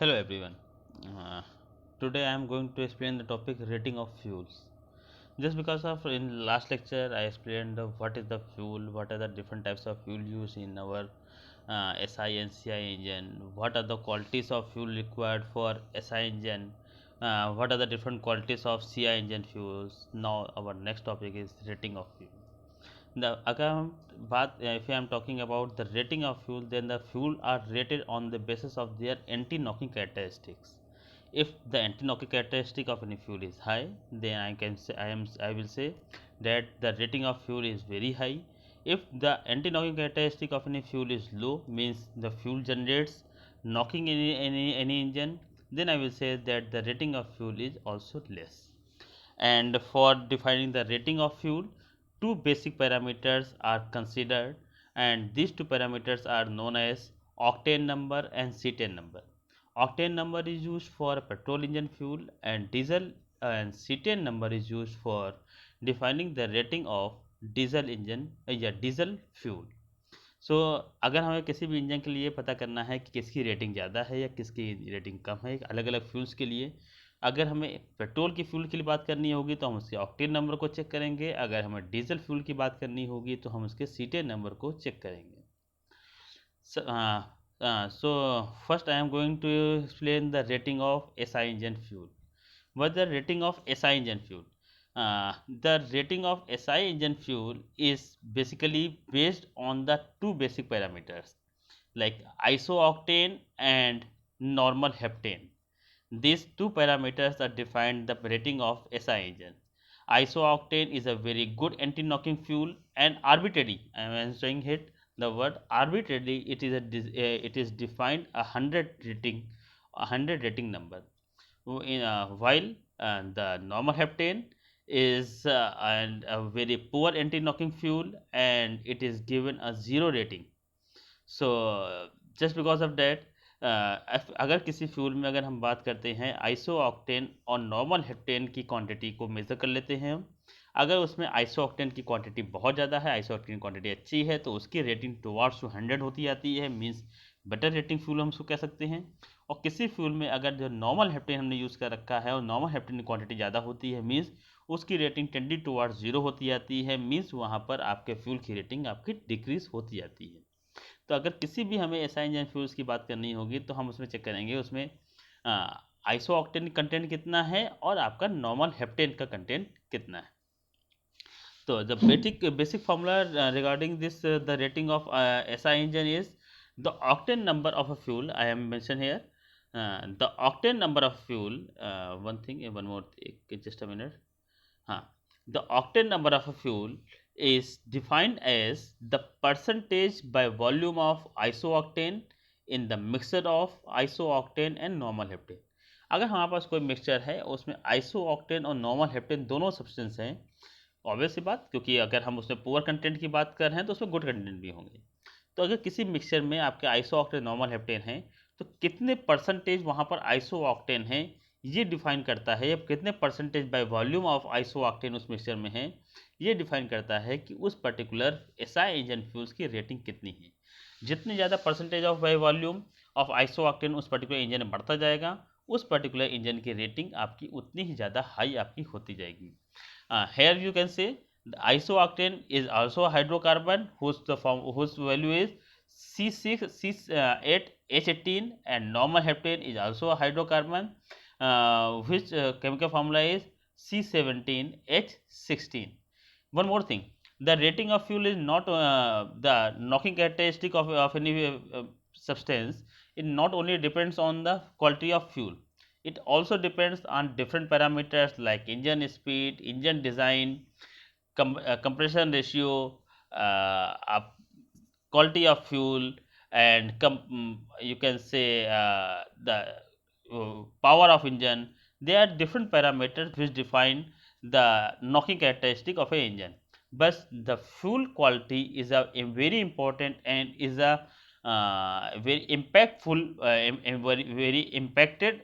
Hello everyone. Uh, Today I am going to explain the topic rating of fuels. Just because of in last lecture I explained what is the fuel, what are the different types of fuel used in our SI and CI engine, what are the qualities of fuel required for SI engine, what are the different qualities of CI engine fuels. Now our next topic is rating of fuel. The अगर हम बात if I am talking about the rating of fuel, then the fuel are rated on the basis of their anti-knocking characteristics. If the anti-knocking characteristic of any fuel is high, then I will say that the rating of fuel is very high. If the anti-knocking characteristic of any fuel is low, means the fuel generates knocking any engine, then I will say that the rating of fuel is also less. And for defining the rating of fuel, two basic parameters are considered, and these two parameters are known as octane number and cetane number. Octane number is used for petrol engine fuel, and diesel and cetane number is used for defining the rating of diesel engine या diesel fuel. सो अगर हमें किसी भी engine के लिए पता करना है कि किसकी रेटिंग ज़्यादा है या किसकी रेटिंग कम है अलग अलग फ्यूल्स के लिए, अगर हमें पेट्रोल की फ्यूल के लिए बात करनी होगी तो हम उसके ऑक्टेन नंबर को चेक करेंगे, अगर हमें डीजल फ्यूल की बात करनी होगी तो हम उसके सीटेन नंबर को चेक करेंगे. So first I am going to explain the rating of SI engine fuel. What the rating of SI engine fuel? The rating of SI engine fuel is basically based on the two basic parameters like isooctane and normal heptane. These two parameters are defined the rating of SI engine. Isooctane is a very good anti-knocking fuel, and arbitrarily, I am answering it the word arbitrarily, it is defined a 100 rating number. While the normal heptane is a very poor anti-knocking fuel, and it is given a 0 rating. So just because of that, अगर किसी fuel में अगर हम बात करते हैं iso octane और normal heptane की क्वांटिटी को मेज़र कर लेते हैं हम, अगर उसमें आइसो ऑक्टेन की क्वांटिटी बहुत ज़्यादा है, आइसो ऑक्टेन की क्वांटिटी अच्छी है, तो उसकी रेटिंग टुवार्ड्स 100 होती जाती है, मीन्स बेटर रेटिंग फ्यूल हम उसको कह सकते हैं. और किसी फ्यूल में अगर जो नॉर्मल हेप्टेन हमने यूज़ कर रखा है और नॉर्मल हेप्टेन की क्वांटिटी ज़्यादा होती है, मीन्स उसकी रेटिंग टेंडी टुवार्ड्स 0 होती जाती है, मीन्स वहाँ पर आपके फ्यूल की रेटिंग आपकी डिक्रीज होती जाती है. तो अगर किसी भी हमें एसआई इंजन फ्यूल्स की बात करनी होगी तो हम उसमें चेक करेंगे उसमें आइसो ऑक्टेन कंटेंट कितना है और आपका नॉर्मल हेप्टेन का कंटेंट कितना है. तो the basic formula regarding this the rating of SI engine is the octane number of a fuel. I am mention here the octane number of fuel. One more, just a minute. हाँ, the octane number of a fuel is defined as the percentage by volume of isooctane in the mixture of isooctane and normal heptane. अगर हमारे पास कोई mixture है उसमें isooctane और normal heptane दोनों substance हैं, obvious सी बात, क्योंकि अगर हम उसमें पुअर कंटेंट की बात कर रहे हैं तो उसमें गुड कंटेंट भी होंगे. तो अगर किसी मिक्सचर में आपके आइसोऑक्टेन नॉर्मल हेप्टेन है, तो कितने परसेंटेज वहाँ पर आइसोऑक्टेन है ये डिफाइन करता है, कितने percentage by volume of isooctane उस मिक्सचर में है, ये डिफाइन करता है कि उस पर्टिकुलर एसआई इंजन फ्यूल्स की रेटिंग कितनी है. जितनी ज़्यादा percentage of bye volume of isooctane उस पर्टिकुलर इंजन में बढ़ता जाएगा, उस पर्टिकुलर इंजन की रेटिंग आपकी उतनी ही ज़्यादा हाई आपकी होती जाएगी. Here you can say the isooctane is also a hydrocarbon whose value is C6 C8 H18, and normal heptane is also a hydrocarbon which chemical formula is C17 H16. One more thing, the rating of fuel is not the knocking characteristic of any substance. It not only depends on the quality of fuel, it also depends on different parameters like engine speed, engine design, compression ratio, quality of fuel, and you can say the power of engine. There are different parameters which define the knocking characteristic of an engine. But the fuel quality is a very important and is a very impactful, very impacted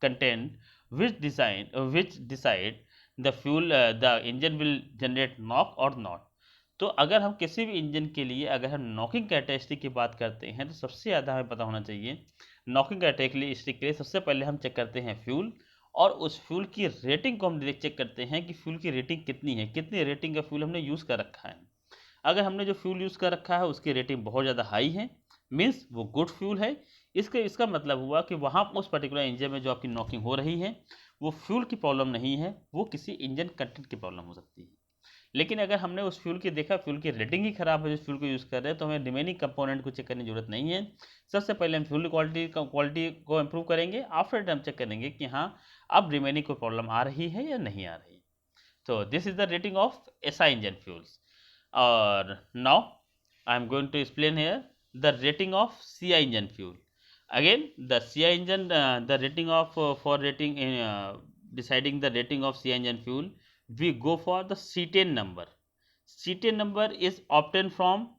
content which decide the fuel the engine will generate knock or not. तो अगर हम किसी भी engine के लिए अगर हम knocking characteristic की बात करते हैं तो सबसे ज़्यादा हमें पता होना चाहिए नॉकिंग कैरेक्टरिस्टिक के लिए सबसे पहले हम चेक करते हैं फ्यूल, और उस फ्यूल की रेटिंग को हम चेक करते हैं कि फ्यूल की रेटिंग कितनी है, कितनी रेटिंग का फ्यूल हमने यूज़ कर रखा है। अगर हमने जो फ्यूल यूज़ कर रखा है उसकी रेटिंग बहुत ज़्यादा हाई है, मीन्स वो गुड फ्यूल है। इसका मतलब हुआ कि वहाँ उस पर्टिकुलर इंजन में जो आपकी नॉकिंग हो रही है वो फ्यूल की प्रॉब्लम नहीं है, वो किसी इंजन कंटेंट की प्रॉब्लम हो सकती है। लेकिन अगर हमने उस फ्यूल की देखा फ्यूल की रेटिंग ही खराब है जिस फ्यूल को यूज़ कर रहे हैं, तो हमें रिमेनिंग कंपोनेंट को चेक करने की जरूरत नहीं है। सबसे पहले हम फ्यूल क्वालिटी को इम्प्रूव करेंगे, आफ्टर हम चेक करेंगे कि हाँ अब रिमेनिंग कोई प्रॉब्लम आ रही है या नहीं आ रही। तो this is the rating of SI engine fuels. और now I am going to explain here the rating of CI engine fuel. Again, the CI engine, the rating of for rating in deciding the rating of CI engine fuel, we go for the cetane number. Cetane number is obtained from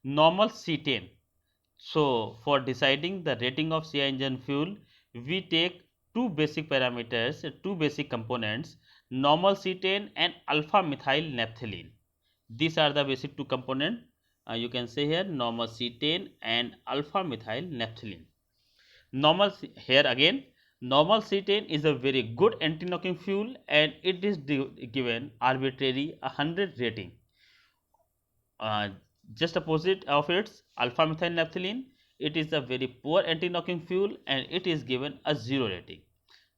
normal cetane. So for deciding the rating of CI engine fuel, we take two basic parameters, two basic components, normal cetane and alpha methyl naphthalene. These are the basic two component, you can say here normal cetane and alpha methyl naphthalene. Normal here again, normal cetane is a very good anti-knocking fuel and it is given arbitrary 100 rating. Just opposite of its alpha methyl naphthalene, it is a very poor anti-knocking fuel and it is given a 0 rating.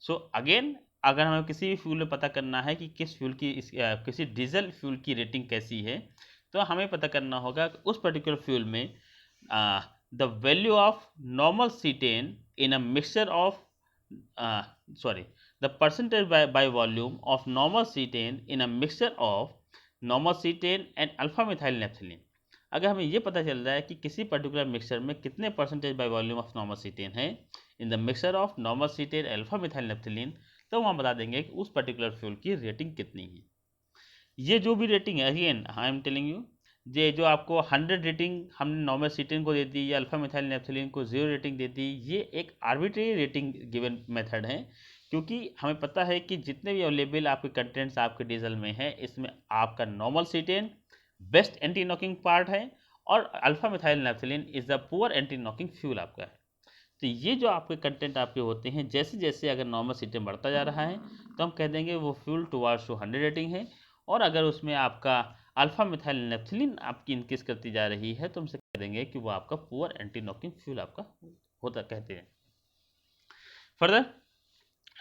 So again, अगर हमें किसी भी fuel में पता करना है कि किस फ्यूल की किसी डीजल फ्यूल की रेटिंग कैसी है, तो हमें पता करना होगा कि उस पर्टिकुलर फ्यूल में the value of normal cetane in a mixture of the percentage by volume of normal cetane in a mixture of normal cetane and alpha methyl naphthalene. अगर हमें ये पता चल रहा है कि किसी पर्टिकुलर मिक्सचर में कितने percentage by volume of normal cetane है in the mixture of normal cetane alpha methyl naphthalene, तो हम बता देंगे कि उस पर्टिकुलर फ्यूल की रेटिंग कितनी है। ये जो भी रेटिंग है, again I am telling you, ये जो आपको 100 रेटिंग हमने नॉर्मल सीटेन को दे दी या अल्फा मिथाइल नेफ्थलीन को 0 रेटिंग दे दी, ये एक आर्बिट्रेरी रेटिंग गिवन मेथड है। क्योंकि हमें पता है कि जितने भी अवेलेबल आपके कंटेंट्स आपके डीजल में है, इसमें आपका normal cetane best anti knocking part है और alpha methyl naphthalene is the poor anti knocking fuel आपका है। तो ये जो आपके कंटेंट आपके होते हैं, जैसे जैसे अगर नॉर्मल सीटेन बढ़ता जा रहा है तो हम कह देंगे वो फ्यूल टुवार्ड्स टू 100 रेटिंग है, और अगर उसमें आपका अल्फा मिथाइल नेफ्थलीन आपकी इंक्रीज करती जा रही है तो हमसे कह देंगे कि वो आपका पुअर एंटी नॉकिंग फ्यूल आपका होता कहते हैं। Further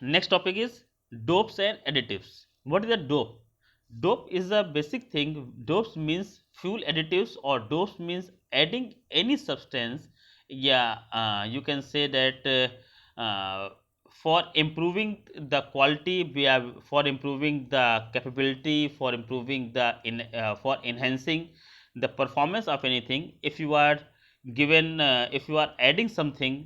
next topic is dopes and additives. What is a dope? Dope is a basic thing. Dopes means fuel additives, or dopes means adding any substance. Yeah, you can say that for improving the quality, for improving the capability, for improving the for enhancing the performance of anything. If you are given, if you are adding something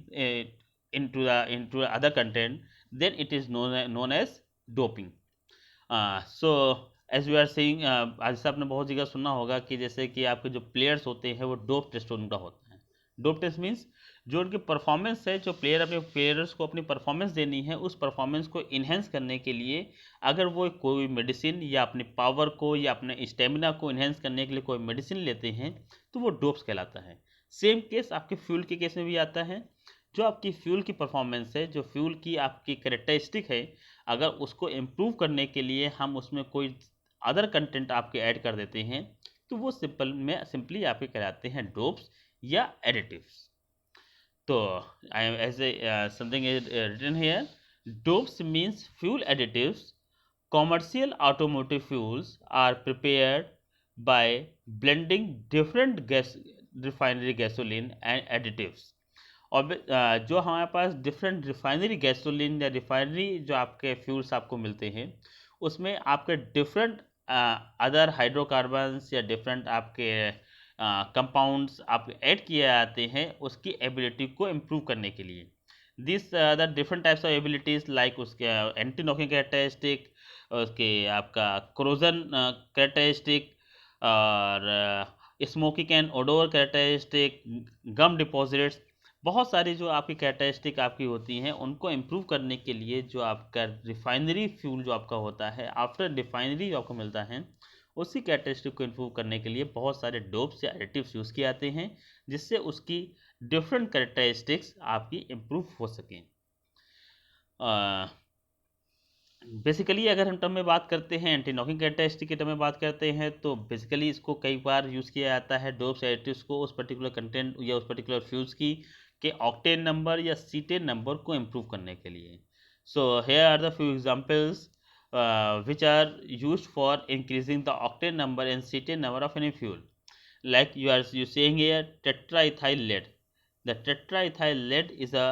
into other content, then it is known as doping. So as we are saying, आज से आपने बहुत जगह सुना होगा कि जैसे कि आपके जो प्लेयर्स होते हैं वो डोप टेस्ट उनका होता है। डोप टेस्ट मीन्स जो उनकी परफॉर्मेंस है, जो प्लेयर अपने प्लेयर्स को अपनी परफॉर्मेंस देनी है, उस परफॉर्मेंस को इन्हेंस करने के लिए अगर वो कोई मेडिसिन या अपनी पावर को या अपने स्टेमिना को इन्हेंस करने के लिए कोई मेडिसिन लेते हैं तो वो डोप्स कहलाता है। सेम केस आपके फ्यूल के केस में भी आता है। जो आपकी फ्यूल की परफॉर्मेंस है, जो फ्यूल की आपकी कैरेक्टरिस्टिक है, अगर उसको इम्प्रूव करने के लिए हम उसमें कोई अदर कंटेंट आपके ऐड कर देते हैं तो वो सिंपली आपके कहलाते हैं डोप्स या एडिटिव्स। तो I am as a something is written here, dopes means fuel additives. Commercial automotive fuels are prepared by blending different gas refinery gasoline and additives. और जो हमारे पास डिफरेंट रिफाइनरी गैसोलीन या रिफाइनरी जो आपके fuels आपको मिलते हैं, उसमें आपके डिफरेंट अदर हाइड्रोकार्बन्स या डिफरेंट आपके कंपाउंड्स आप ऐड किए जाते हैं उसकी एबिलिटी को इम्प्रूव करने के लिए। This the different types of abilities like उसके एंटी नॉकिंग कैरेक्टरिस्टिक, उसके आपका क्रोजन कैरेक्टरिस्टिक, और smoking and odour characteristic, gum deposits, बहुत सारी जो आपकी कैरेक्टरिस्टिक आपकी होती हैं उनको इम्प्रूव करने के लिए जो आपका रिफाइनरी फ्यूल जो आपका होता है आफ्टर रिफाइनरी जो आपको मिलता है, उसी कैरेक्टरिस्टिक को इम्प्रूव करने के लिए बहुत सारे डोप्स या एडिटिव्स यूज़ किए जाते हैं, जिससे उसकी डिफरेंट कैरेक्टरिस्टिक्स आपकी इम्प्रूव हो सकें। बेसिकली अगर हम टर्म में बात करते हैं, एंटी नॉकिंग कैरेक्टरिस्टिक के टर्म में बात करते हैं, तो बेसिकली इसको कई बार यूज़ किया जाता है डोप्स एडिटिव्स को उस पर्टिकुलर कंटेंट या उस पर्टिकुलर फ्यूल्स की के ऑक्टेन नंबर या सीटेन नंबर को इम्प्रूव करने के लिए। So here are the few examples which are used for increasing the octane number and cetane number of any fuel. Like you saying here tetraethyl lead. The tetraethyl lead is a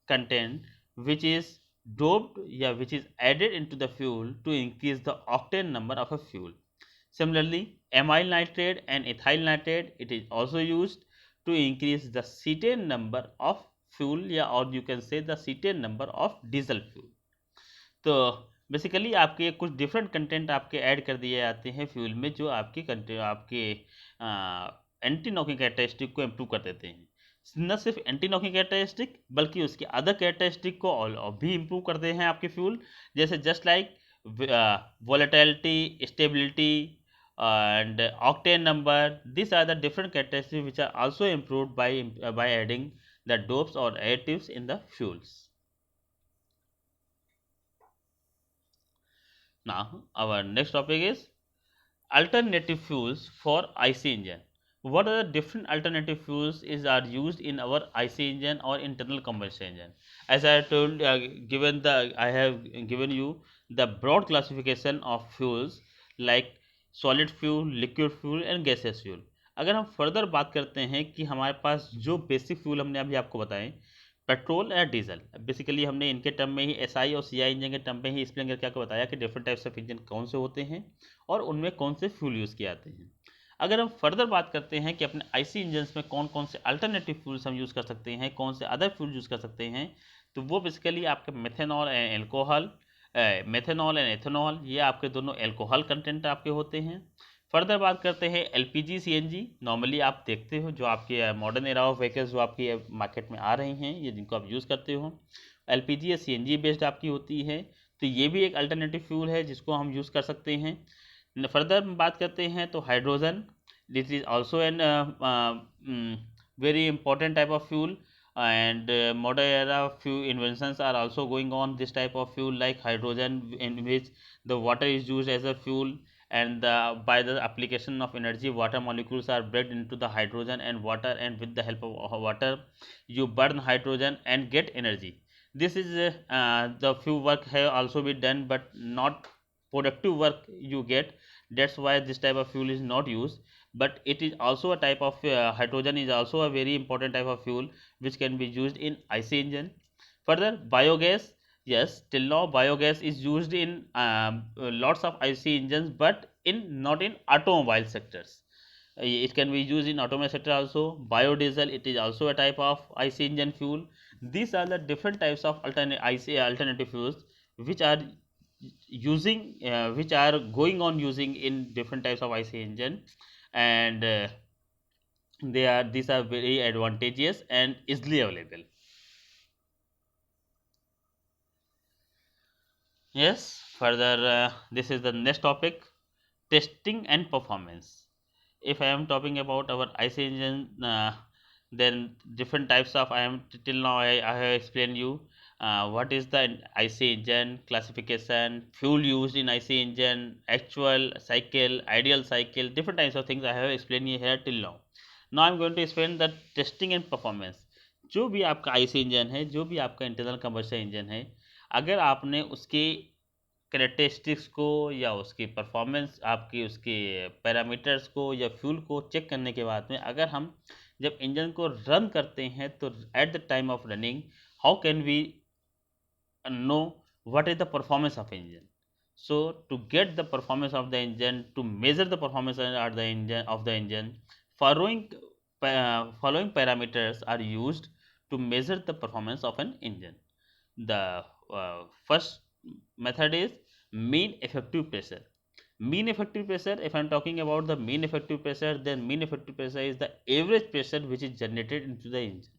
content which is doped which is added into the fuel to increase the octane number of a fuel. Similarly, amyl nitrate and ethyl nitrate, it is also used to increase the cetane number of fuel or you can say the cetane number of diesel fuel. तो basically आपके कुछ different content आपके add कर दिए जाते हैं fuel में जो आपके कंटेंट आपके एंटी नॉकिंग कैरेक्टरिस्टिक को इम्प्रूव कर देते हैं। न सिर्फ एंटी नॉकिंग कैरेक्टरिस्टिक बल्कि उसके अदर कैरेक्टरिस्टिक को भी इम्प्रूव करते हैं आपके फ्यूल, जैसे just like volatility, stability and octane number. These are the different characteristics which are also improved by adding the dopes or additives in the fuels. Now our next topic is alternative fuels for IC engine. What are the different alternative fuels are used in our IC engine or internal combustion engine? As I told, I have given you the broad classification of fuels like solid fuel, liquid fuel and gaseous fuel. अगर हम further बात करते हैं कि हमारे पास जो basic fuel हमने अभी आपको बताएं, पेट्रोल या डीजल, बेसिकली हमने इनके टर्म में ही एसआई और सीआई इंजन के टर्म में ही एक्सप्लेन करके आपको बताया कि डिफरेंट टाइप्स ऑफ इंजन कौन से होते हैं और उनमें कौन से फ्यूल यूज़ किए जाते हैं। अगर हम फर्दर बात करते हैं कि अपने आईसी इंजन्स में कौन कौन से अल्टरनेटिव फ्यूल्स हम यूज़ कर सकते हैं, कौन से अदर फ्यूल यूज़ कर सकते हैं, तो वो बेसिकली आपके methanol and alcohol, methanol and ethanol, ये आपके दोनों एल्कोहल कंटेंट आपके होते हैं। फर्दर बात करते हैं एलपीजी सीएनजी, नॉर्मली आप देखते हो जो आपके मॉडर्न एरा ऑफ व्हीकल्स जो आपकी मार्केट में आ रही हैं, ये जिनको आप यूज़ करते हो एलपीजी या सीएनजी बेस्ड आपकी होती है, तो ये भी एक अल्टरनेटिव फ्यूल है जिसको हम यूज़ कर सकते हैं। फर्दर बात करते हैं तो hydrogen, this is also an very important type of fuel and modern era few inventions are also going on this type of fuel like hydrogen, in which the water is used as a fuel, and by the application of energy water molecules are break into the hydrogen and water, and with the help of water you burn hydrogen and get energy. This is the few work have also been done but not productive work you get, that's why this type of fuel is not used, but it is also a type of hydrogen is also a very important type of fuel which can be used in IC engine. Further, biogas, yes, till now biogas is used in lots of IC engines but not in automobile sectors. It can be used in automobile sector also. Biodiesel, it is also a type of IC engine fuel. These are the different types of alternative fuels which are which are going on using in different types of IC engine, and these are very advantageous and easily available. Yes, further this is the next topic, testing and performance. If I am talking about our IC engine, then different types of, I am till now I have explained you what is the IC engine classification, fuel used in IC engine, actual cycle, ideal cycle, different types of things I have explained here till now. Now I am going to explain the testing and performance. जो भी आपका IC engine है, जो भी आपका internal combustion engine है, अगर आपने उसके कैरेक्टरिस्टिक्स को या उसकी परफॉर्मेंस, आपकी उसके पैरामीटर्स को या फ्यूल को चेक करने के बाद में अगर हम जब इंजन को रन करते हैं तो at the time of running how can we know what is the performance of engine. So to get the performance of the engine, to measure the performance of the engine, following parameters are used to measure the performance of an engine. The first method is mean effective pressure. Mean effective pressure, if I am talking about the mean effective pressure, then mean effective pressure is the average pressure which is generated into the engine.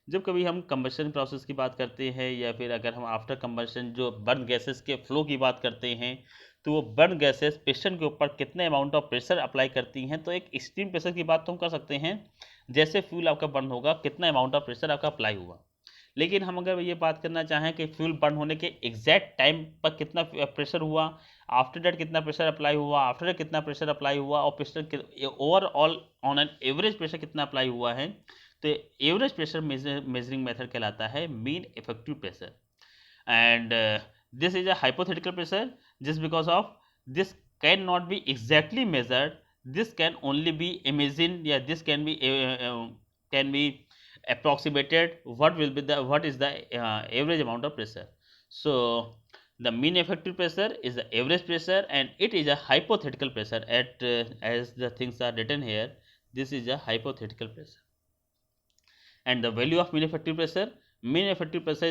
जब कभी हम combustion process की बात करते हैं या फिर अगर हम आफ्टर कंबशन जो बर्न गैसेस के फ्लो की बात करते हैं, तो वो बर्न गैसेस पिस्टन के ऊपर कितने अमाउंट ऑफ प्रेशर अप्लाई करती हैं, तो एक एक्सट्रीम प्रेशर की बात तो हम कर सकते हैं जैसे फ्यूल आपका बर्न होगा कितना अमाउंट ऑफ प्रेशर आपका अप्लाई हुआ। लेकिन हम अगर ये बात करना चाहें कि फ्यूल बर्न होने के एग्जैक्ट टाइम पर कितना प्रेशर हुआ, आफ्टर दैट कितना प्रेशर अप्लाई हुआ, आफ्टर दैट कितना प्रेशर अप्लाई हुआ, और pressure overall on an average pressure कितना अप्लाई हुआ है, तो एवरेज प्रेशर मेजरिंग मेथड कहलाता है mean effective pressure. And this is a hypothetical pressure just because of this can not be exactly measured, this can only be imagined, yeah, this can be approximated what is the average amount of pressure. So the mean effective pressure is the average pressure and it is a hypothetical pressure at as the things are written here, this is a hypothetical pressure. And the value of mean effective pressure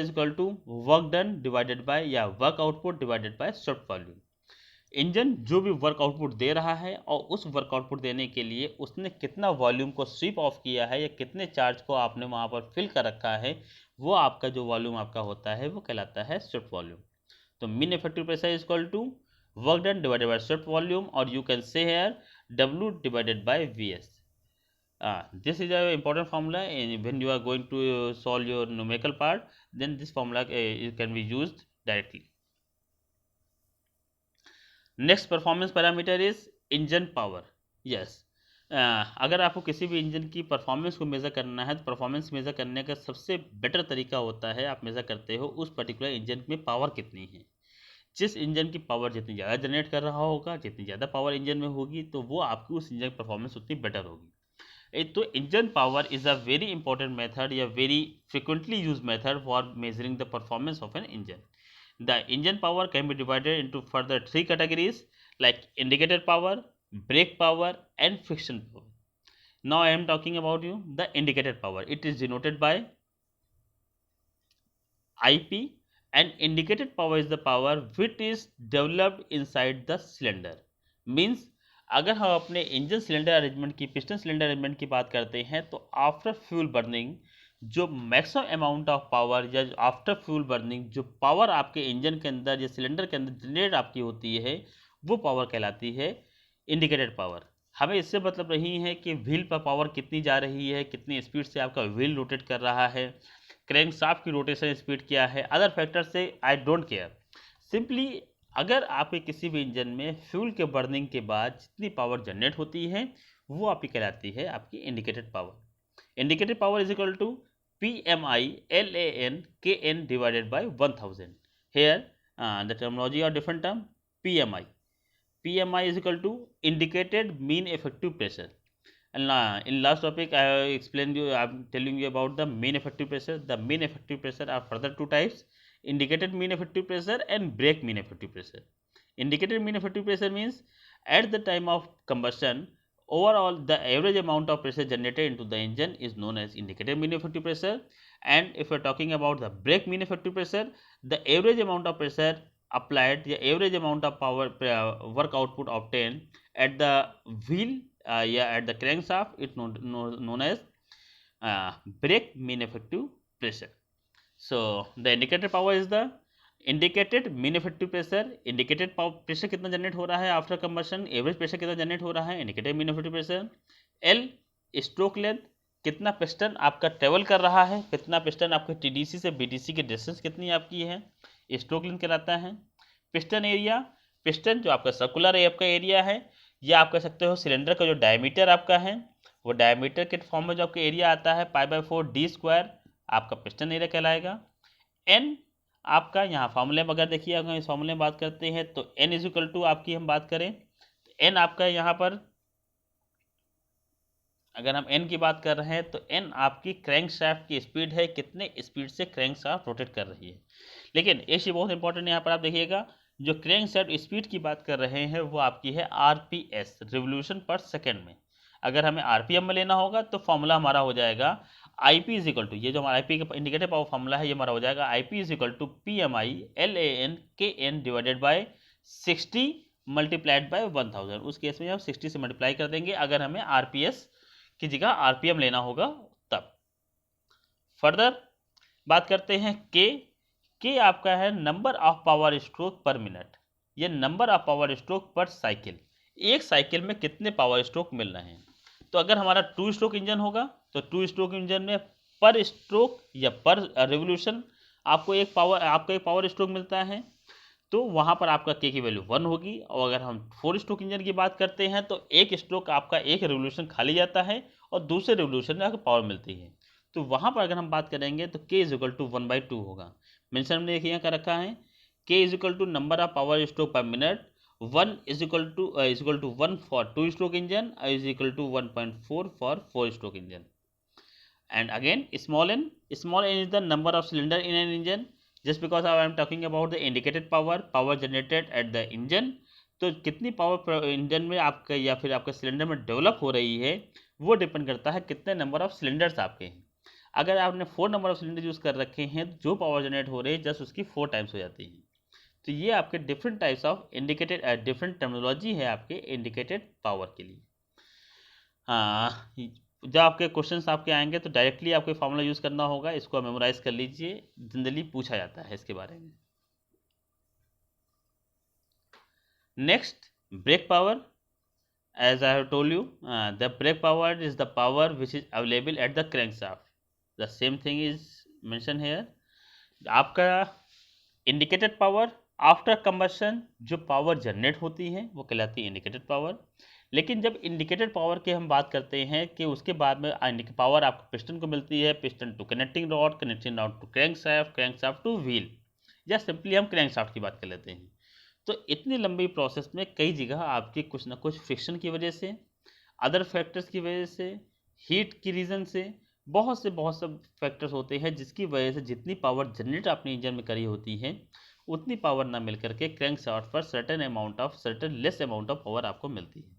is equal to work done divided by work output divided by swept volume. Engine जो भी work output दे रहा है और उस work output देने के लिए उसने कितना वॉल्यूम को स्वीप ऑफ किया है या कितने चार्ज को आपने वहाँ पर फिल कर रखा है, वो आपका जो वॉल्यूम आपका होता है वो कहलाता है स्वेप्ट वॉल्यूम। तो mean effective pressure is equal to work done divided by swept volume, और you can say here W divided by VS. This is an important formula when you are going to solve your numerical part, then this formula can be used directly. Next performance parameter is engine power. Yes, अगर आपको किसी भी engine की performance को measure करना है तो performance measure करने का सबसे बेटर तरीका होता है, आप मेज़र करते हो उस पर्टिकुलर इंजन में पावर कितनी है। जिस इंजन की पावर जितनी ज़्यादा जनरेट कर रहा होगा, जितनी ज़्यादा पावर इंजन में होगी, तो वो आपकी उस इंजन की परफॉर्मेंस उतनी बेटर होगी। तो engine power is a very important method या very frequently use method for measuring the performance of an engine. The engine power can be divided into further 3 categories like indicator power, brake power and friction power. Now I am talking about the indicator power. It is denoted by IP, and indicated power is the power which is developed inside the cylinder. Means अगर हम अपने engine cylinder arrangement की, piston cylinder arrangement की बात करते हैं, तो after fuel burning जो मैक्सिमम अमाउंट ऑफ पावर या आफ्टर फ्यूल बर्निंग जो पावर आपके इंजन के अंदर या सिलेंडर के अंदर जनरेट आपकी होती है, वो पावर कहलाती है इंडिकेटेड पावर। हमें इससे मतलब नहीं है कि व्हील पर पावर कितनी जा रही है, कितनी स्पीड से आपका व्हील रोटेट कर रहा है, क्रैंक शाफ्ट की रोटेशन स्पीड क्या है, अदर फैक्टर से आई डोंट केयर। सिंपली अगर आपके किसी भी इंजन में फ्यूल के बर्निंग के बाद जितनी पावर जनरेट होती है वो आपकी कहलाती है आपकी indicated power. Indicated power is equal to PMI LAN KN divided by 1000. Here the terminology or different term PMI. PMI is equal to indicated mean effective pressure. And in last topic I explained you, I am telling you about the mean effective pressure. The mean effective pressure are further two types: indicated mean effective pressure and brake mean effective pressure. Indicated mean effective pressure means at the time of combustion, overall the average amount of pressure generated into the engine is known as indicated mean effective pressure. And if we are talking about the brake mean effective pressure, the average amount of pressure applied, the average amount of power work output obtained at the wheel at the crankshaft, it's known as brake mean effective pressure. So the indicated power is the indicated mean effective pressure, indicated pressure कितना generate हो रहा है after combustion, average pressure कितना generate हो रहा है, indicated mean effective pressure. L stroke length, कितना piston आपका ट्रेवल कर रहा है, कितना पिस्टन आपके TDC से BDC की डिस्टेंस कितनी आपकी है, स्ट्रोक लेंथ कहलाता है। पिस्टन एरिया, पिस्टन जो आपका सर्कुलर आपका एरिया है, या आप कह सकते हो सिलेंडर का जो डायमीटर आपका है, वो डायमीटर के फॉर्म में जो आपका एरिया आता है π/4d² आपका पिस्टन एरिया कहलाएगा। एन आपका यहाँ फॉर्मूले में अगर देखिए, अगर इस फॉर्मूले में बात करते हैं तो n इज इक्वल टू आपकी हम बात करें तो n आपका यहाँ पर अगर हम n की बात कर रहे हैं तो n आपकी क्रैंक शाफ्ट की स्पीड है, कितने स्पीड से क्रैंक शाफ्ट रोटेट कर रही है। लेकिन एक चीज़ बहुत इंपॉर्टेंट यहाँ पर आप देखिएगा, जो क्रैंक शाफ्ट स्पीड की बात कर रहे हैं वो आपकी है RPS, रिवोल्यूशन पर सेकेंड में। अगर हमें RPM में लेना होगा तो फॉर्मूला हमारा हो जाएगा IP इज इक्वल टू, ये जो हमारा IP का इंडिकेटर पावर फॉर्मूला है ये हमारा हो जाएगा IP is equal to PMI LAN KN divided by 60 multiplied by 1000। उस केस में हम 60 से मल्टीप्लाई कर देंगे अगर हमें RPS की जगह RPM लेना होगा तब। फर्दर बात करते हैं K आपका है number of power stroke per minute, ये नंबर ऑफ पावर स्ट्रोक पर साइकिल, एक साइकिल में कितने पावर स्ट्रोक मिल रहे हैं। तो अगर हमारा 2 स्ट्रोक इंजन होगा तो 2 स्ट्रोक इंजन में पर स्ट्रोक या पर रिवोल्यूशन आपको एक पावर स्ट्रोक मिलता है, तो वहाँ पर आपका के की वैल्यू 1 होगी। और अगर हम 4 स्ट्रोक इंजन की बात करते हैं तो एक स्ट्रोक आपका एक रिवोल्यूशन खाली जाता है और दूसरे रिवोल्यूशन में आपको पावर मिलती है। तो वहाँ पर अगर हम बात करेंगे तो k इज इक्वल टू 1/2 होगा। मेंशन हमने यहाँ कर रखा है k is equal to number of power stroke per minute, 1 is equal to 1 for 2 stroke engine, is equal to 1.4 for 4 stroke engine. And again, small n is the number of cylinder in an engine. Just because I am talking about the indicated power generated at the engine, तो कितनी power engine में आपका या फिर आपके cylinder में develop हो रही है वो डिपेंड करता है कितने नंबर ऑफ सिलेंडर्स आपके हैं। अगर आपने 4 नंबर ऑफ सिलेंडर यूज़ कर रखे हैं तो जो पावर जनरेट हो रही है जस्ट उसकी 4 टाइम्स हो जाती है। तो ये आपके different types of indicated different terminology है आपके इंडिकेटेड पावर के लिए। जब आपके क्वेश्चंस आपके आएंगे तो डायरेक्टली आपको फार्मूला यूज़ करना होगा, इसको मेमोराइज कर लीजिए, जनरली पूछा जाता है इसके बारे में। Next, brake power. As I have told you, the brake power is the power which is available at the crankshaft. The same thing is mention here. आपका इंडिकेटेड पावर आफ्टर कंबशन जो power generate होती है वो कहलाती है indicated power. लेकिन जब indicated power की हम बात करते हैं कि उसके बाद में पावर आपको पिस्टन को मिलती है, piston to connecting rod to crankshaft to wheel, या सिंपली हम क्रैंकशाफ्ट की बात कर लेते हैं। तो इतनी लंबी प्रोसेस में कई जगह आपकी कुछ ना कुछ फ्रिक्शन की वजह से, अदर फैक्टर्स की वजह से, हीट की रीज़न से, बहुत से फैक्टर्स होते हैं जिसकी वजह से जितनी पावर जनरेट अपने इंजन में करी होती है उतनी पावर ना मिल करके क्रैंकशाफ्ट पर certain less amount of power आपको मिलती है।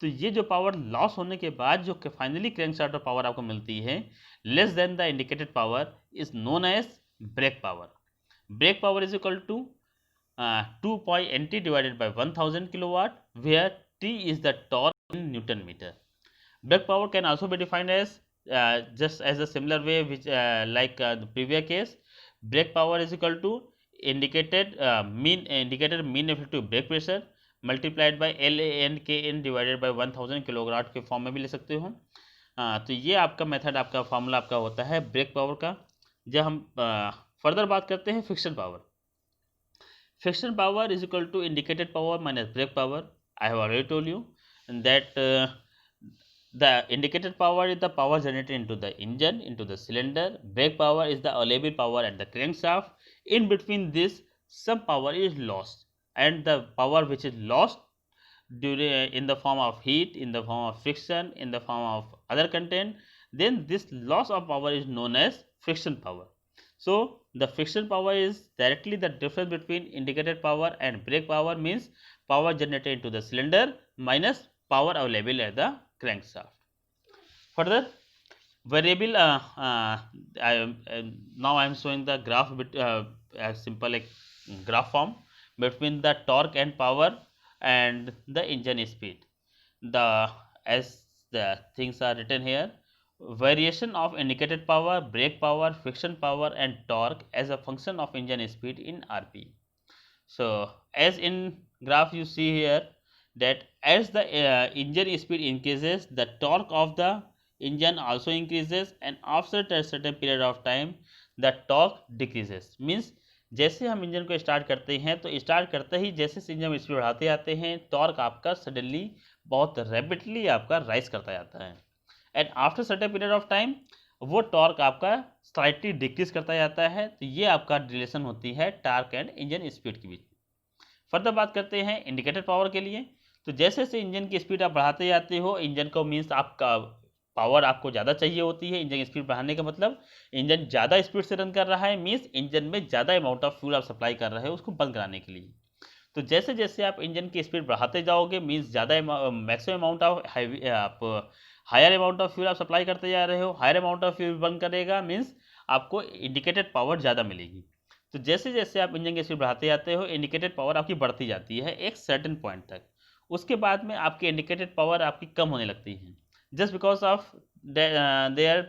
तो ये जो पावर लॉस होने के बाद जो फाइनली क्रैंकशाफ्ट पर पावर आपको मिलती है less than the indicated power is known as brake power. Brake power is equal to 2.nt divided by 1000 kilowatt, where T is the torque in Newton meter. Brake power can also be defined as just as a similar way which like the previous case. Brake power is equal to indicated mean effective brake pressure multiplied by LAN divided by 1000 kilowatt के form में भी ले सकते हो। तो ये आपका method, आपका फॉर्मूला आपका होता है ब्रेक पावर का। जब हम फर्दर बात करते हैं friction power. Friction power is equal to indicated power minus brake power. I have already told you that the indicated power is the power generated into the engine, into the cylinder. Brake power is the available power at the crankshaft. In between this, some power is lost, and the power which is lost in the form of heat, in the form of friction, in the form of other content, then this loss of power is known as friction power. So the friction power is directly the difference between indicated power and brake power, means power generated into the cylinder minus power available at the crankshaft. Further, variable now I am showing the graph as simple like graph form between the torque and power and the engine speed. As the things are written here, variation of indicated power, brake power, friction power and torque as a function of engine speed in rp. So as in graph you see here that as the engine speed increases, the torque of the engine also increases, and after a certain period of time the torque decreases. Means जैसे हम engine को start करते हैं तो start करते ही जैसे engine में speed बढ़ाते जाते हैं टॉर्क आपका सडनली बहुत रैपिडली आपका राइज करता जाता है, and after certain period of time वो टॉर्क आपका स्लाइटली डिक्रीज करता जाता है। तो ये आपका रिलेशन होती है टॉर्क एंड इंजन स्पीड के बीच। फर्दर बात करते हैं इंडिकेटेड पावर के लिए। तो जैसे जैसे इंजन की स्पीड आप बढ़ाते जाते हो, इंजन को मीन्स आपका पावर आपको ज़्यादा चाहिए होती है। इंजन की स्पीड बढ़ाने का मतलब इंजन ज़्यादा स्पीड से रन कर रहा है, मीन्स इंजन में ज़्यादा अमाउंट ऑफ फ्यूल आप सप्लाई कर रहे हो उसको बंद कराने के लिए। तो जैसे जैसे आप इंजन की स्पीड बढ़ाते जाओगे मीन्स ज़्यादा मैक्सिमम अमाउंट ऑफ आप हायर अमाउंट ऑफ फ्यूल आप सप्लाई करते जा रहे हो, higher amount of fuel burn करेगा मीन्स आपको इंडिकेटेड पावर ज़्यादा मिलेगी। तो जैसे जैसे आप इंजन की स्पीड बढ़ाते जाते हो इंडिकेटेड पावर आपकी बढ़ती जाती है एक सर्टेन पॉइंट तक। उसके बाद में आपकी इंडिकेटेड पावर आपकी कम होने लगती है। Just because of there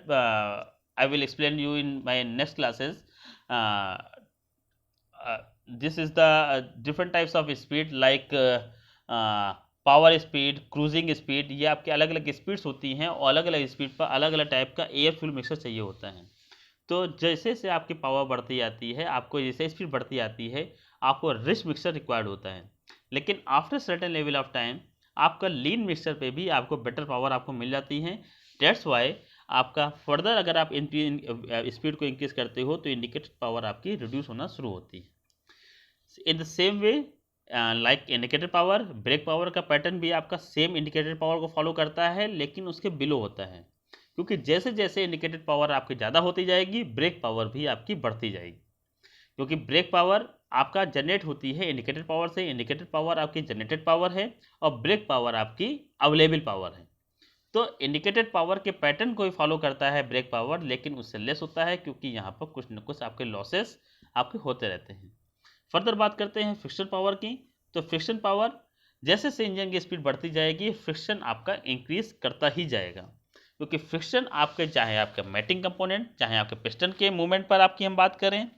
I will explain you in my next classes. This is the different types of speed like power speed, cruising speed, ये आपके अलग अलग स्पीड्स होती हैं और अलग अलग स्पीड पर अलग अलग टाइप का एयर फ्यूल मिक्सर चाहिए होता है। तो जैसे से आपकी पावर बढ़ती जाती है, आपको जैसे स्पीड बढ़ती आती है, आपको रिच मिक्सर रिक्वायर्ड होता है। लेकिन after certain level of time आपका लीन मिक्सर पे भी आपको बेटर पावर आपको मिल जाती है। डेट्स वाई आपका फर्दर अगर आप स्पीड को इंक्रीज करते हो तो इंडिकेटेड पावर आपकी रिड्यूस होना शुरू होती है। In the same way like indicator power, brake power का पैटर्न भी आपका सेम इंडिकेटेड पावर को फॉलो करता है, लेकिन उसके बिलो होता है, क्योंकि जैसे जैसे इंडिकेटेड पावर आपकी ज़्यादा होती जाएगी ब्रेक पावर भी आपकी बढ़ती जाएगी। क्योंकि ब्रेक पावर आपका जनरेट होती है इंडिकेटेड पावर से, इंडिकेटेड पावर आपकी जनरेटेड पावर है और ब्रेक पावर आपकी अवेलेबल पावर है। तो इंडिकेटेड पावर के पैटर्न को ही फॉलो करता है ब्रेक पावर, लेकिन उससे लेस होता है, क्योंकि यहाँ पर कुछ न कुछ आपके लॉसेस आपके होते रहते हैं। फर्दर बात करते हैं फ्रिक्शन पावर की। तो फ्रिक्शन पावर जैसे से इंजन की स्पीड बढ़ती जाएगी फ्रिक्शन आपका इंक्रीज करता ही जाएगा, क्योंकि फ्रिक्शन आपके चाहे आपके मैटिंग कंपोनेंट, चाहे आपके पिस्टन के मूवमेंट पर आपकी हम बात करें,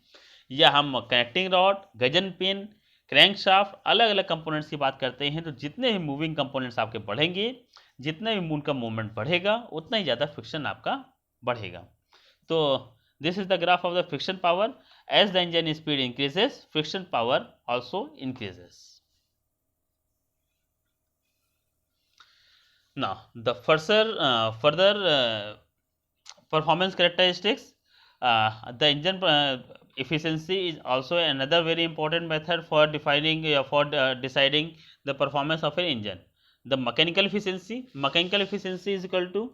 या हम connecting rod, Gajan pin, crank shaft, अलग अलग कंपोनेंट्स की बात करते हैं, तो जितने भी मूविंग कंपोनेंट्स आपके बढ़ेंगे, जितना भी उनका मूवमेंट बढ़ेगा, उतना ही ज़्यादा फ्रिक्शन आपका बढ़ेगा। तो this is the graph of the friction power. As the engine speed increases, friction power also increases. Now, the further performance characteristics, the engine efficiency is also another very important method for defining deciding the performance of an engine. The mechanical efficiency is equal to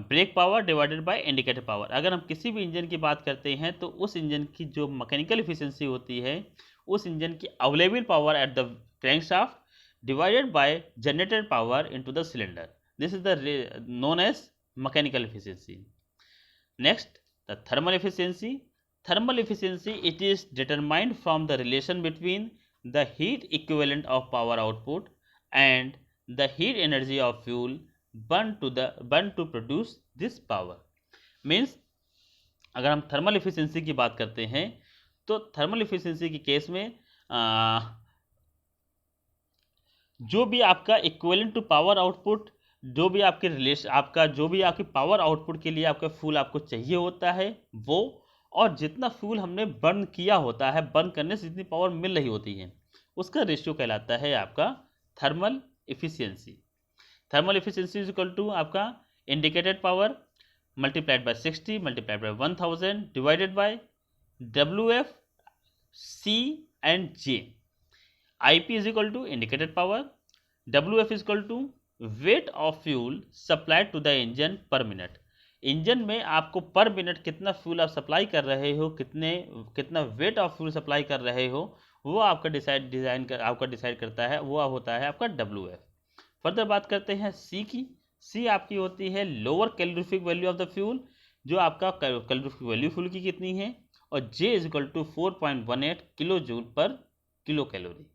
brake power divided by indicator power. अगर हम किसी भी engine की बात करते हैं तो उस इंजन की जो मैकेनिकल एफिशिएंसी होती है, उस इंजन की available power at the crankshaft divided by generated power into the cylinder, this is the known as mechanical efficiency. Next, the thermal efficiency. Thermal efficiency it is determined from the relation between the heat equivalent of power output and the heat energy of fuel burn to produce this power। Means अगर हम thermal efficiency की बात करते हैं तो thermal efficiency के case में जो भी आपका इक्विवेलेंट टू पावर आउटपुट, जो भी आपके रिलेशन आपका जो भी आपकी पावर आउटपुट के लिए आपका फ्यूल आपको चाहिए होता है वो, और जितना फ्यूल हमने बर्न किया होता है, बर्न करने से जितनी पावर मिल रही होती है, उसका रेशियो कहलाता है आपका thermal efficiency. Thermal efficiency is equal to आपका indicated power multiplied by 60 multiplied by 1000 divided by WF, C and J। IP is equal to indicated power, WF is equal to weight of fuel supplied to the engine per minute. Engine में आपको पर minute कितना fuel आप supply कर रहे हो, कितना wait of fuel supply कर रहे हो, वो आपका डिसाइड करता है, वो होता है आपका WF। फर्दर बात करते हैं सी की। सी आपकी होती है lower calorific value of the fuel, जो आपका कैलोरीफिक वैल्यू फ्यूल की कितनी है, और J is equal to 4.18 kilo joule per kilo calorie.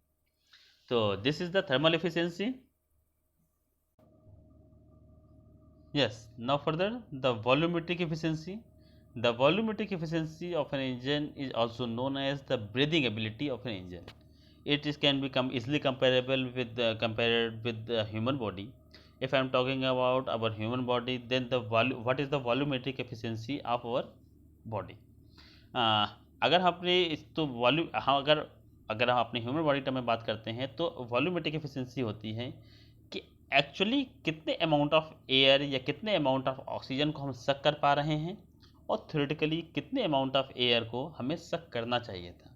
तो this is the thermal efficiency. Yes, now further the volumetric efficiency. The volumetric efficiency of an engine is also known as the breathing ability of an engine. It can become easily comparable with compared with the human body. If I am talking about our human body, then what is the volumetric efficiency of our body? अगर हमने तो अगर हम अपने human body term में बात करते हैं तो वॉल्यूमेट्रिक एफिशिएंसी होती है कि एक्चुअली कितने अमाउंट ऑफ एयर या कितने अमाउंट ऑफ ऑक्सीजन को हम सक कर पा रहे हैं, और थ्योरेटिकली कितने अमाउंट ऑफ एयर को हमें सक करना चाहिए था।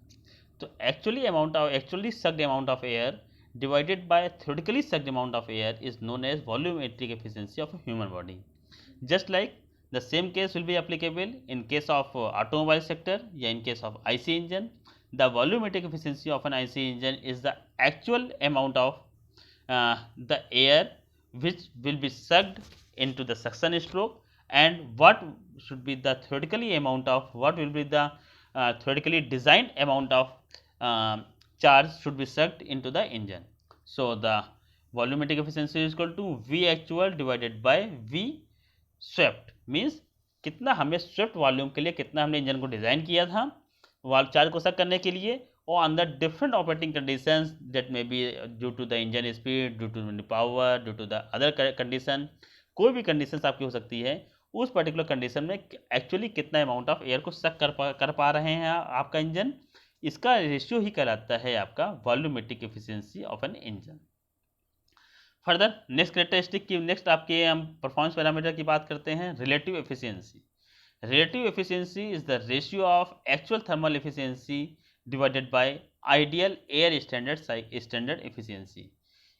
तो actually sucked amount of air divided by theoretically sucked amount of air is known as volumetric efficiency of a human body. Just like the same case will be applicable in case of automobile sector या in case of IC engine. The volumetric efficiency of an IC engine is the actual amount of the air which will be sucked into the suction stroke, and what should be the what will be the theoretically designed amount of charge should be sucked into the engine. So the volumetric efficiency is equal to V actual divided by V swept, means कितना हमें swept volume के लिए कितना हमने engine को design किया था charge को सक करने के लिए, or under different operating conditions that may be due to the engine speed, due to the power, due to the other condition, कोई भी कंडीशन आपकी हो सकती है, उस पर्टिकुलर कंडीशन में एक्चुअली कितना अमाउंट ऑफ एयर को सक कर पा रहे हैं आपका इंजन, इसका रेशियो ही कहलाता है आपका volumetric efficiency of an engine. Further next characteristic की नेक्स्ट आपके हम परफॉर्मेंस पैरामीटर की बात करते हैं, relative efficiency. Relative efficiency is the ratio of actual thermal efficiency divided by ideal air standard efficiency.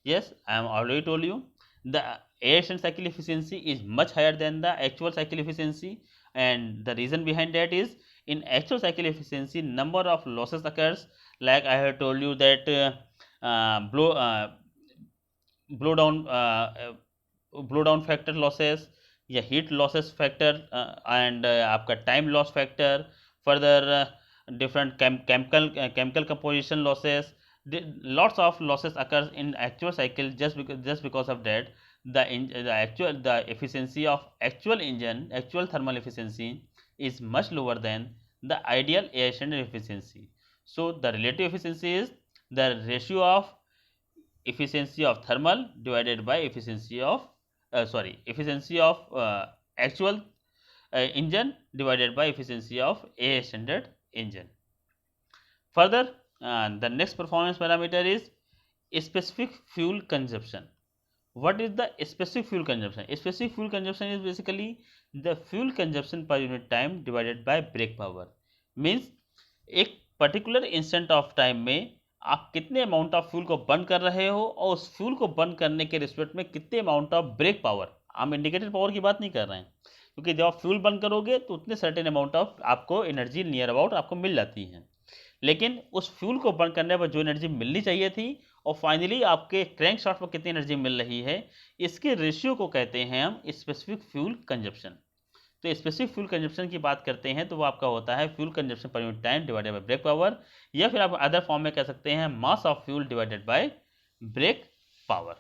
Yes, I am already told you the air standard cycle efficiency is much higher than the actual cycle efficiency, and the reason behind that is in actual cycle efficiency number of losses occurs, like I have told you that blow down factor losses या heat losses factor and आपका time loss factor, further different chemical composition losses, lots of losses occurs in actual cycle. Just because of that the efficiency of actual engine, actual thermal efficiency is much lower than the ideal air standard efficiency. So the relative efficiency is the ratio of efficiency of thermal divided by efficiency of actual engine divided by efficiency of air standard engine. Further, the next performance parameter is specific fuel consumption. What is the specific fuel consumption? Specific fuel consumption is basically the fuel consumption per unit time divided by brake power. Means एक particular instant of time में आप कितने amount of fuel को burn कर रहे हो और उस फ्यूल को बर्न करने के रिस्पेक्ट में कितने अमाउंट ऑफ ब्रेक पावर, हम इंडिकेटेड पावर की बात नहीं कर रहे हैं, क्योंकि जब आप फ्यूल बर्न करोगे तो उतने सर्टेन अमाउंट ऑफ आपको एनर्जी नियर अबाउट आपको मिल जाती है, लेकिन उस फ्यूल को बर्न करने पर जो एनर्जी मिलनी चाहिए थी और फाइनली आपके क्रैंक शॉट पर कितनी एनर्जी मिल रही है, इसके रेशियो को कहते हैं हम स्पेसिफिक फ्यूल कंजप्शन। तो स्पेसिफिक फ्यूल कंजप्शन की बात करते हैं तो वो आपका होता है fuel consumption per unit time divided by brake power, या फिर आप अदर फॉर्म में कह सकते हैं mass of fuel divided by brake power.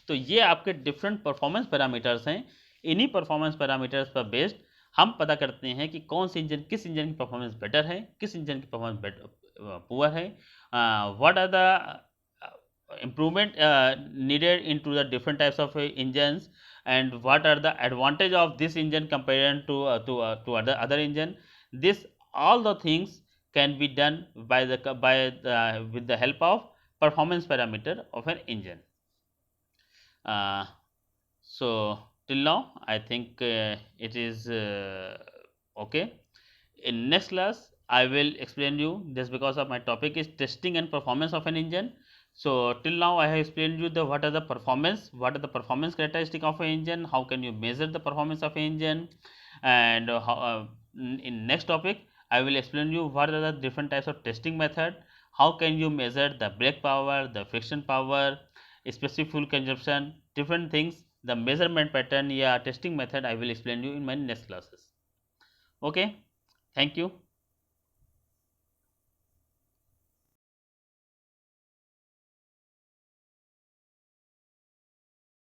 तो ये आपके डिफरेंट परफॉर्मेंस पैरामीटर्स हैं। इन्हीं परफॉर्मेंस पैरामीटर्स पर बेस्ड हम पता करते हैं कि कौन सी इंजन, किस इंजन की परफॉर्मेंस बेटर है, किस इंजन की परफॉर्मेंस पुअर है, what are the improvement needed into the different types of engines, and what are the advantage of this engine compared to other engine. This all the things can be done with the help of performance parameter of an engine. So till now I think it is okay. In next class I will explain you, just because of my topic is testing and performance of an engine. So till now I have explained you what are the performance characteristic of an engine, how can you measure the performance of an engine, and in next topic I will explain you what are the different types of testing method, how can you measure the brake power, the friction power, specific fuel consumption, different things, the measurement pattern या testing method I will explain you in my next classes. Okay, thank you.